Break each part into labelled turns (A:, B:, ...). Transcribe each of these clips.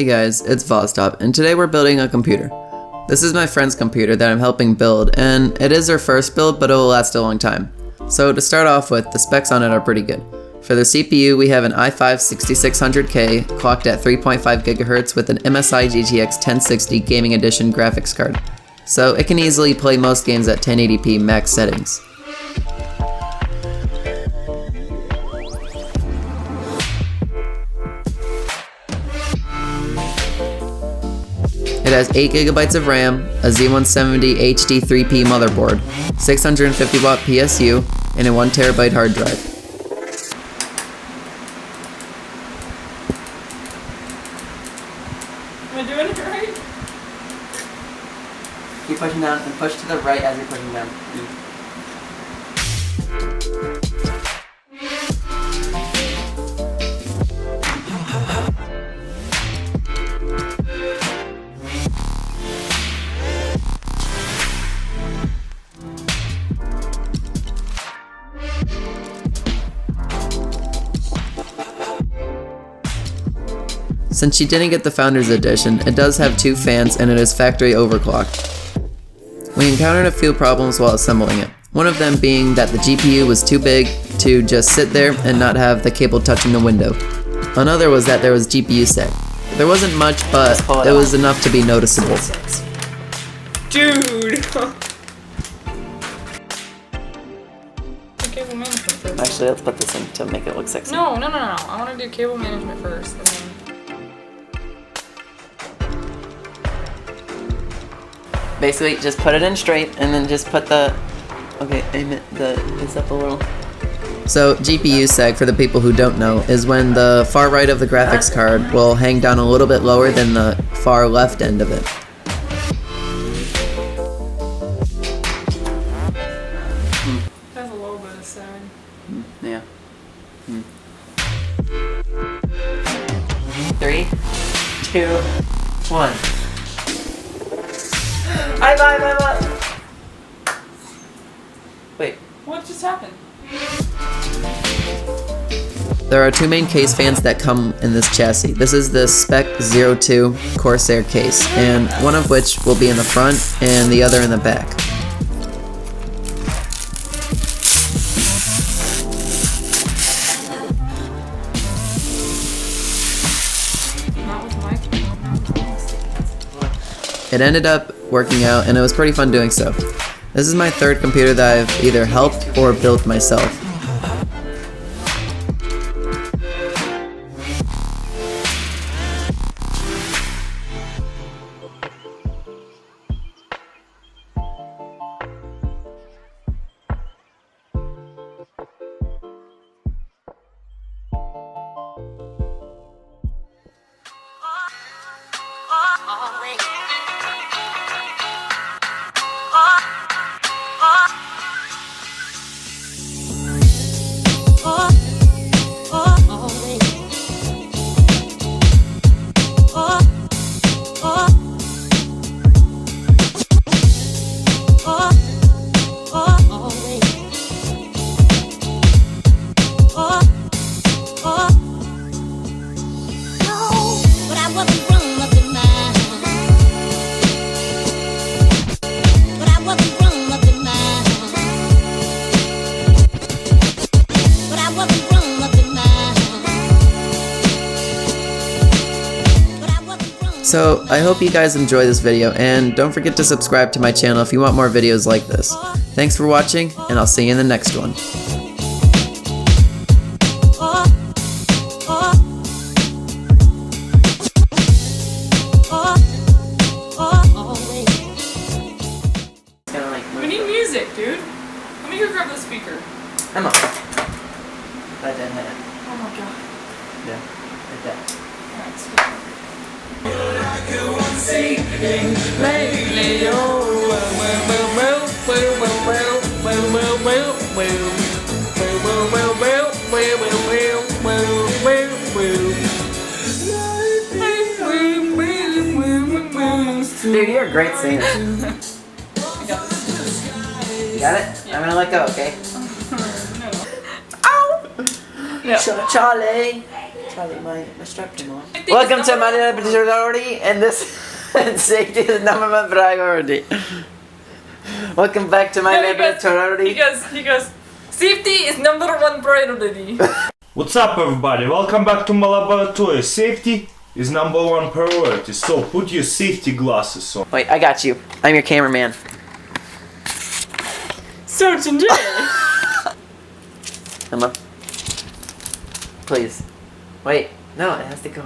A: Hey guys, it's Vostop, and today we're building a computer. This is my friend's computer that I'm helping build, and it is her first build, but it will last a long time. So to start off with, the specs on it are pretty good. For the CPU, we have an i5 6600K clocked at 3.5 GHz with an MSI GTX 1060 Gaming Edition graphics card. So it can easily play most games at 1080p max settings. It has 8 GB of RAM, a Z-170 HD3P motherboard, 650 watt PSU, and a 1 TB hard drive.
B: Am I doing it right?
A: Keep pushing down and push to the right as you're pushing down. Since she didn't get the Founders Edition, it does have 2 fans and it is factory overclocked. We encountered a few problems while assembling it, one of them being that the GPU was too big to just sit there and not have the cable touching the window. Another was that there was GPU sag. There wasn't much, but it was enough to be noticeable.
B: Dude! Cable management first.
A: Actually, let's put this in to make it look sexy.
B: No. I want to do cable management first. And then...
A: Basically, just put it in straight and then just put the... Okay, aim it this up a little. So, GPU sag, for the people who don't know, is when the far right of the graphics card will hang down a little bit lower than the far left end of it.
B: That's a little bit of sag.
A: Yeah. 3, 2, 1. Wait.
B: What just happened?
A: There are 2 main case fans that come in this chassis. This is the Spec-02 Corsair case, and one of which will be in the front and the other in the back. It ended up working out, and it was pretty fun doing so. This is my 3rd computer that I've either helped or built myself. So, I hope you guys enjoy this video, and don't forget to subscribe to my channel if you want more videos like this. Thanks for watching, and I'll see you in the next one.
B: We need music, dude. Let me go grab the speaker.
A: Emma. Right there, head.
B: Oh my god.
A: Yeah, right there.
B: Alright, speaker.
A: Dude, you're a great singer.
B: I got this.
A: You got it? Yeah. I'm gonna let go, okay?
B: No. Ow! No.
A: Charlie! Charlie, my strap came off.
B: Safety is
A: Welcome to
B: number
A: my
B: one
A: priority, and this safety is number one priority. Welcome back to my priority.
B: He goes, safety is number one priority.
C: What's up everybody, welcome back to my laboratory. Safety is number one priority, so put your safety glasses on.
A: Wait, I got you. I'm your cameraman.
B: Sergeant J.
A: Emma. Please. Wait, no, it has to go.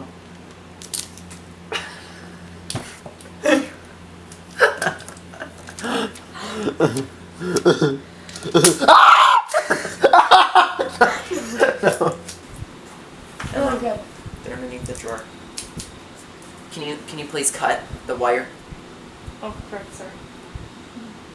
A: Emma, they're underneath the drawer. Can you please cut the wire?
B: Oh, correct.